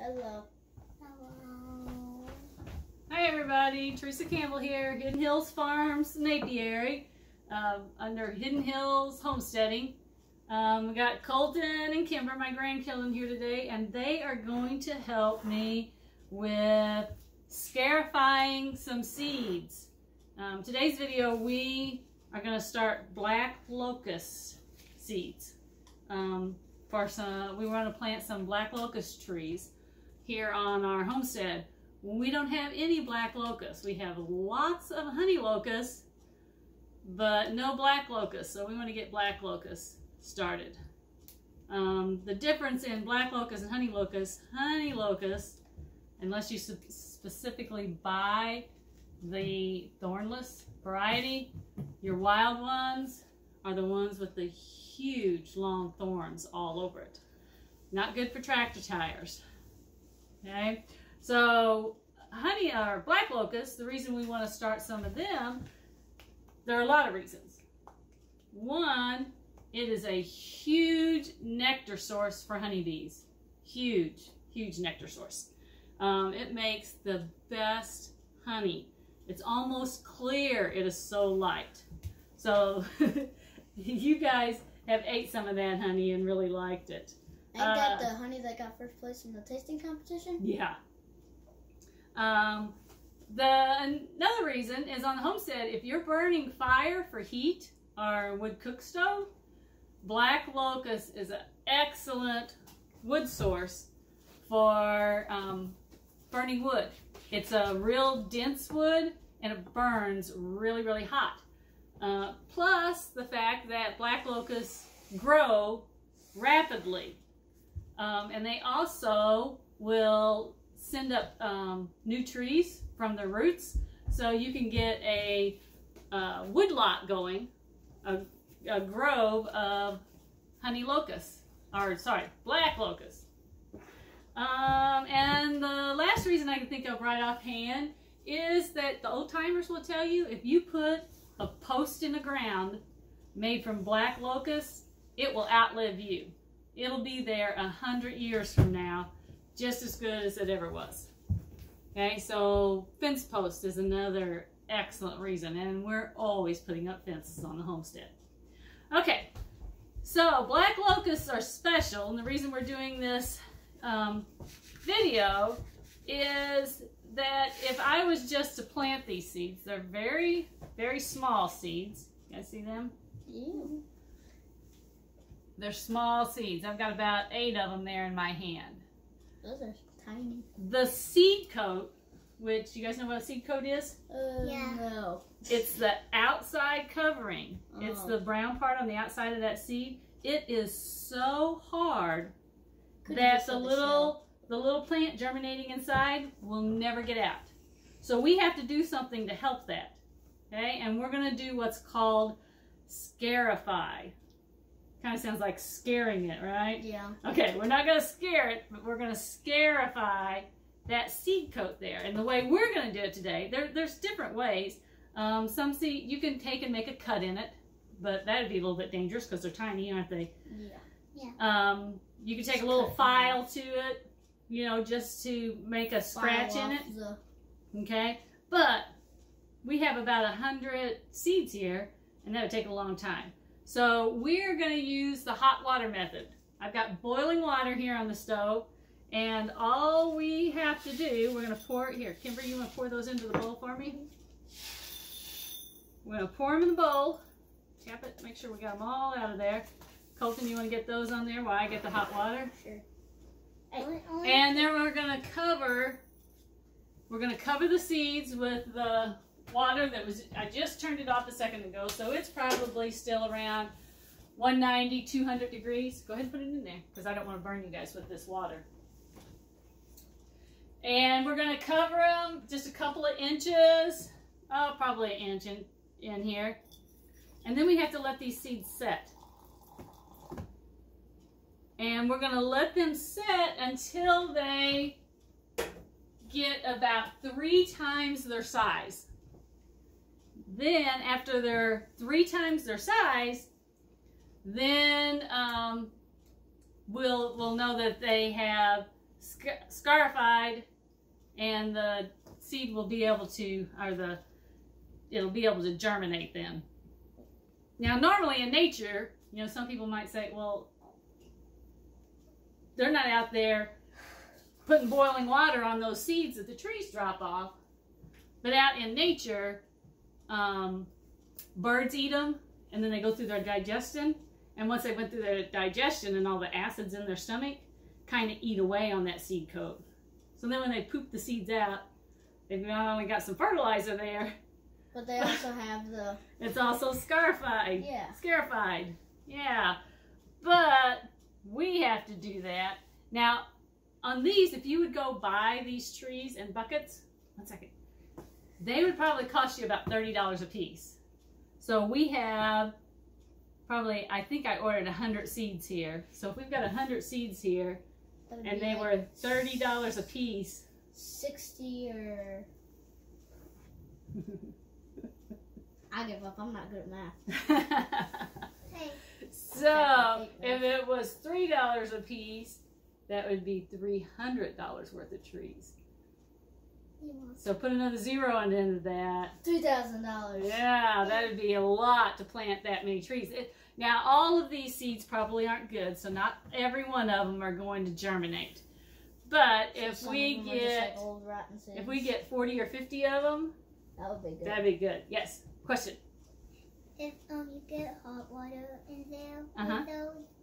Hello. Hello. Hi everybody, Teresa Campbell here, Hidden Hills Farms, Apiary, under Hidden Hills Homesteading. We got Colton and Kimber, my grandchildren, here today, and they are going to help me with scarifying some seeds. Today's video, we are going to start black locust seeds. We want to plant some black locust trees here on our homestead. We don't have any black locusts. We have lots of honey locusts, but no black locusts. So we want to get black locusts started. The difference in black locusts and honey locusts, unless you specifically buy the thornless variety, your wild ones are the ones with the huge long thorns all over it. Not good for tractor tires. Okay, so honey or black locusts, the reason we want to start some of them, there are a lot of reasons. One, it is a huge nectar source for honeybees. Huge, huge nectar source. It makes the best honey. It's almost clear. It is so light. So you guys have ate some of that honey and really liked it. Ain't that the honey that got first place in the tasting competition? Yeah. Another reason is on the homestead, if you're burning fire for heat or wood cook stove, black locust is an excellent wood source for burning wood. It's a real dense wood and it burns really, really hot. Plus the fact that black locusts grow rapidly. And they also will send up new trees from the roots, so you can get a woodlot going, a grove of honey locusts, or sorry, black locusts. And the last reason I can think of right offhand is that the old timers will tell you, if you put a post in the ground made from black locusts, it will outlive you. It'll be there 100 years from now, just as good as it ever was. Okay, so fence post is another excellent reason, and we're always putting up fences on the homestead. Okay, so black locusts are special, and the reason we're doing this video is that if I was just to plant these seeds, they're very, very small seeds. You guys see them? Yeah. They're small seeds. I've got about 8 of them there in my hand. Those are tiny. The seed coat, which you guys know what a seed coat is? Yeah. No. It's the outside covering. Oh. It's the brown part on the outside of that seed. It is so hard that the little plant germinating inside will never get out. So we have to do something to help that. Okay, and we're going to do what's called scarified. Kind of sounds like scaring it, right? Yeah. Okay, we're not going to scare it, but we're going to scarify that seed coat there. And the way we're going to do it today, there's different ways. Some seed you can take and make a cut in it, but that would be a little bit dangerous because they're tiny, aren't they? Yeah. Yeah. You can take a little file to it, you know, just to make a scratch in it. Okay, but we have about 100 seeds here, and that would take a long time. So we're going to use the hot water method. I've got boiling water here on the stove, and all we have to do, we're going to pour it here. Kimber, you want to pour those into the bowl for me? We're going to pour them in the bowl. Tap it, make sure we got them all out of there. Colton, you want to get those on there while I get the hot water? Sure. And then we're going to cover the seeds with the water that was, I just turned it off a second ago, so it's probably still around 190, 200 degrees. Go ahead and put it in there, because I don't want to burn you guys with this water. And we're going to cover them just a couple of inches, probably an inch in here. And then we have to let these seeds set. And we're going to let them set until they get about 3 times their size. Then, after they're 3 times their size, then we'll know that they have scarified, and the seed will be able to, it'll be able to germinate then. Now, normally in nature, you know, some people might say, well, they're not out there putting boiling water on those seeds that the trees drop off. But out in nature, birds eat them, and then they go through their digestion. And once they went through their digestion and all the acids in their stomach, kind of eat away on that seed coat. So then when they poop the seeds out, they've not only got some fertilizer there, but they also have the... It's also scarified. Yeah. Scarified. Yeah. But we have to do that. Now, on these, if you would go buy these trees in buckets, 1 second, they would probably cost you about $30 a piece. So we have probably, I think I ordered 100 seeds here. So if we've got 100 seeds here, and they were $30 a piece. 60 or... I give up. I'm not good at math. So if it was $3 a piece, that would be $300 worth of trees. So put another zero on the end of that. $2,000. Yeah, that would be a lot to plant that many trees. Now, all of these seeds probably aren't good, so not every one of them are going to germinate. But if we get, like old rotten seeds. if we get 40 or 50 of them, that would be good. That'd be good. Yes. Question. If you get hot water in there,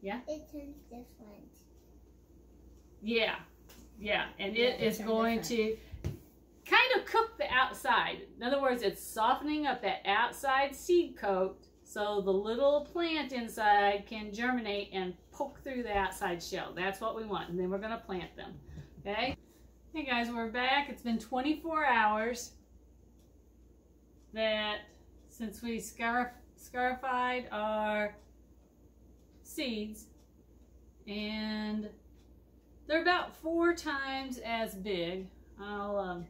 Yeah. it turns different. Yeah. Yeah, and it is going to kind of cook the outside. In other words, it's softening up that outside seed coat so the little plant inside can germinate and poke through the outside shell. That's what we want, and then we're going to plant them. Okay? Hey guys, we're back. It's been 24 hours since we scarified our seeds, and they're about 4 times as big. I'll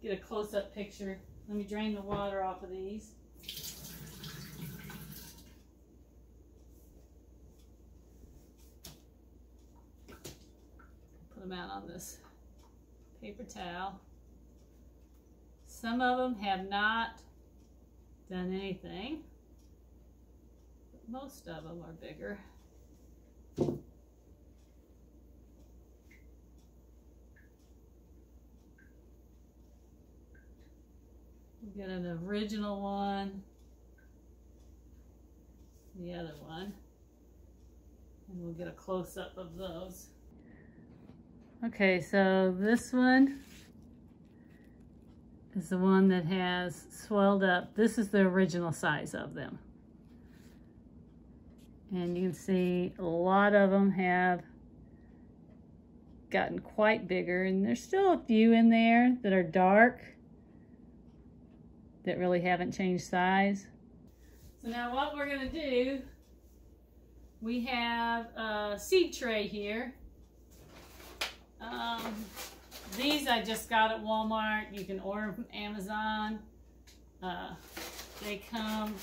get a close-up picture. Let me drain the water off of these. Put them out on this paper towel. Some of them have not done anything, but most of them are bigger. We'll get an original one, the other one, and we'll get a close-up of those. Okay, so this one is the one that has swelled up. This is the original size of them. And you can see a lot of them have gotten quite bigger, and there's still a few in there that are dark that really haven't changed size. So now what we're going to do, we have a seed tray here. These I just got at Walmart. You can order them from Amazon. They come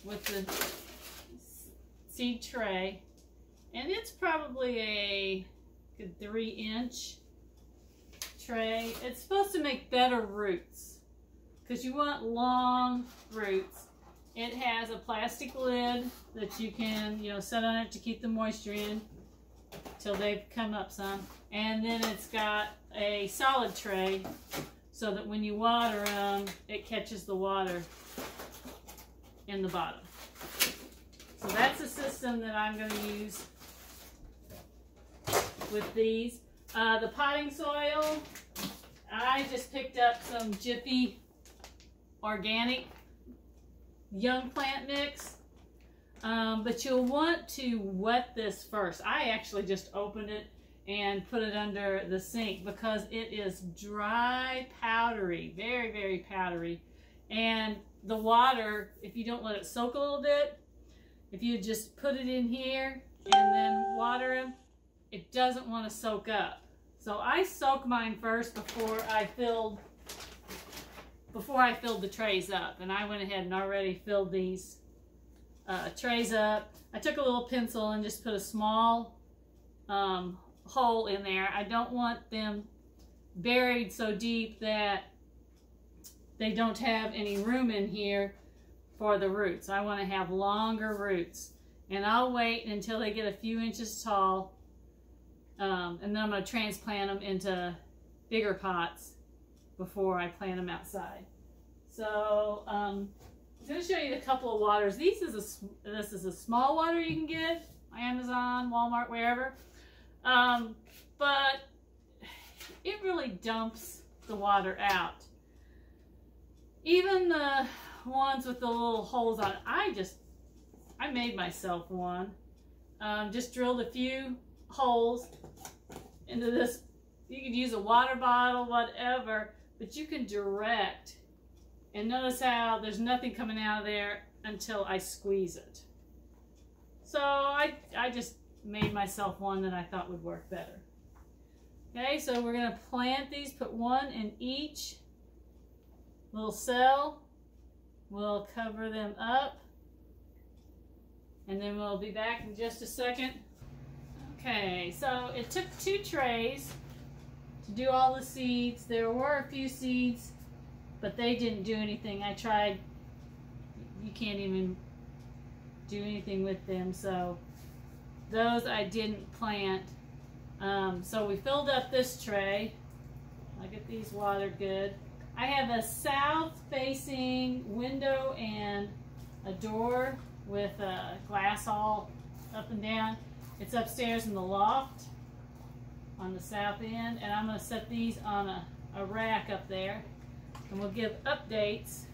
with the seed tray, and it's probably a good 3-inch tray. It's supposed to make better roots because you want long roots. It has a plastic lid that you can, set on it to keep the moisture in till they've come up some. And then it's got a solid tray so that when you water them, it catches the water in the bottom. So that's the system that I'm going to use with these. The potting soil, I just picked up some Jiffy organic young plant mix, but you'll want to wet this first. I actually just opened it and put it under the sink because it is dry, powdery, very, very powdery. And the water, if you don't let it soak a little bit, if you just put it in here and then water them, it doesn't want to soak up. So I soak mine first before I filled the trays up, and I went ahead and already filled these trays up. I took a little pencil and just put a small hole in there. I don't want them buried so deep that they don't have any room in here for the roots. I want to have longer roots, and I'll wait until they get a few inches tall, and then I'm going to transplant them into bigger pots before I plant them outside. So I'm going to show you a couple of waters. This is a small water you can get on Amazon, Walmart, wherever, but it really dumps the water out. Even the ones with the little holes on it, I made myself one. Just drilled a few holes into this. You could use a water bottle, whatever, but you can direct. And notice how there's nothing coming out of there until I squeeze it. So I just made myself one that I thought would work better. Okay, so we're going to plant these, put one in each little cell. We'll cover them up, and then we'll be back in just a second. Okay, so it took 2 trays to do all the seeds. There were a few seeds, but they didn't do anything. I tried. You can't even do anything with them, so those I didn't plant. So we filled up this tray. I'll get these watered good. I have a south-facing window and a door with glass all up and down. It's upstairs in the loft on the south end, and I'm going to set these on a rack up there, and we'll give updates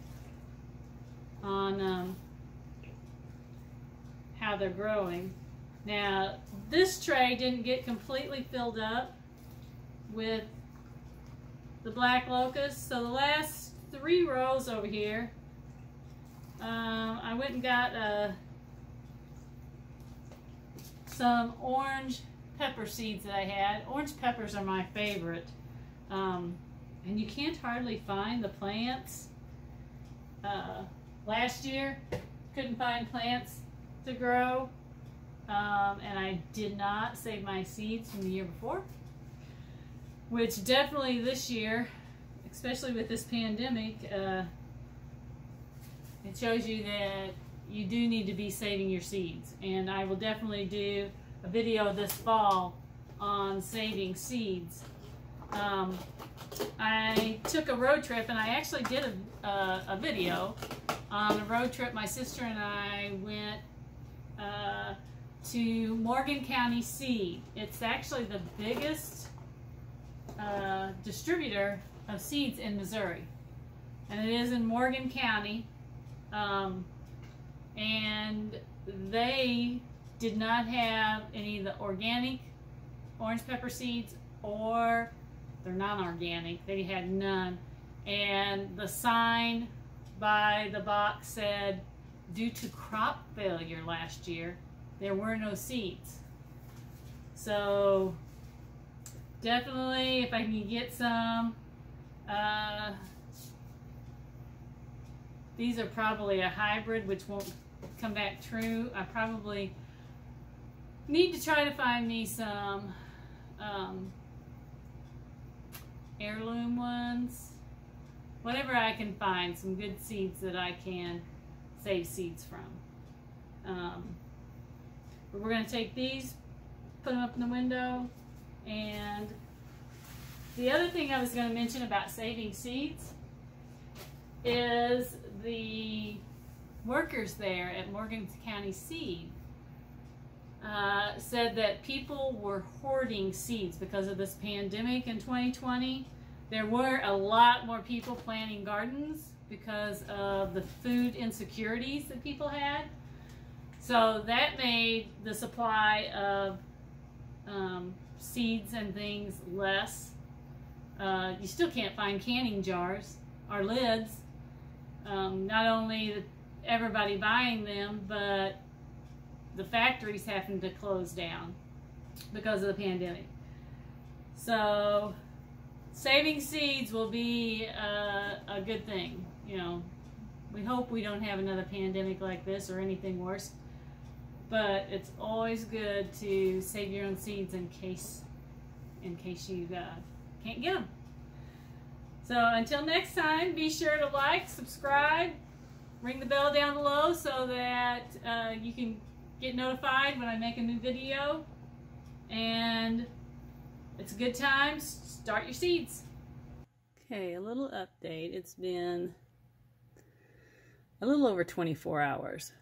on how they're growing. Now, this tray didn't get completely filled up with the black locust, so the last 3 rows over here, I went and got some orange pepper seeds that I had. Orange peppers are my favorite, and you can't hardly find the plants. Last year, couldn't find plants to grow, and I did not save my seeds from the year before. Which definitely this year, especially with this pandemic, it shows you that you do need to be saving your seeds. And I will definitely do a video this fall on saving seeds. I took a road trip, and I actually did a video on a road trip. My sister and I went to Morgan County Seed. It's actually the biggest distributor of seeds in Missouri, and it is in Morgan County, and they did not have any of the organic orange pepper seeds, or they're non-organic. They had none, and the sign by the box said, due to crop failure last year, there were no seeds. So definitely, if I can get some, these are probably a hybrid, which won't come back true. I probably need to try to find me some heirloom ones. Whatever I can find, some good seeds that I can save seeds from. But we're going to take these, put them up in the window. And the other thing I was going to mention about saving seeds is the workers there at Morgan County Seed said that people were hoarding seeds because of this pandemic in 2020. There were a lot more people planting gardens because of the food insecurities that people had. So that made the supply of seeds and things less. You still can't find canning jars or lids. Not only everybody buying them, but the factories having to close down because of the pandemic. So saving seeds will be a good thing. You know, We hope we don't have another pandemic like this or anything worse. But it's always good to save your own seeds in case you can't get them. So until next time, be sure to like, subscribe, ring the bell down below so that you can get notified when I make a new video. And it's a good time. Start your seeds. Okay, a little update. It's been a little over 24 hours.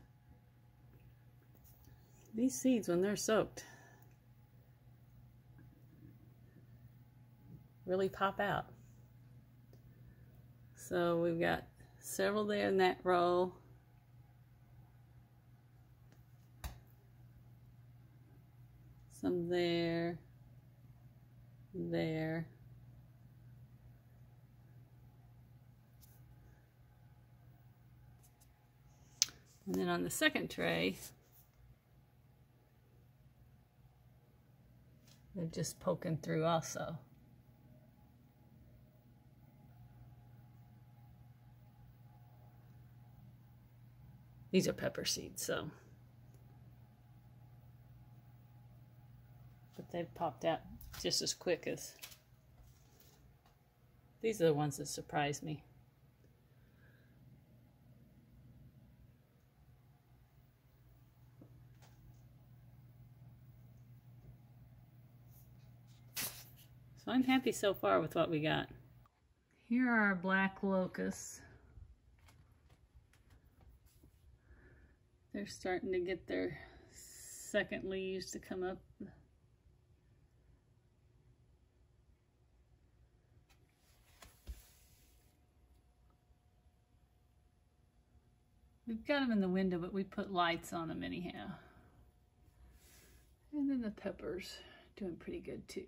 These seeds, when they're soaked, really pop out. So we've got several there in that row. Some there, there. And then on the second tray, they're just poking through also. These are pepper seeds, so. But they've popped out just as quick as. These are the ones that surprised me. So I'm happy so far with what we got. Here are our black locusts. They're starting to get their second leaves to come up. We've got them in the window, but we put lights on them anyhow. And then the peppers doing pretty good too.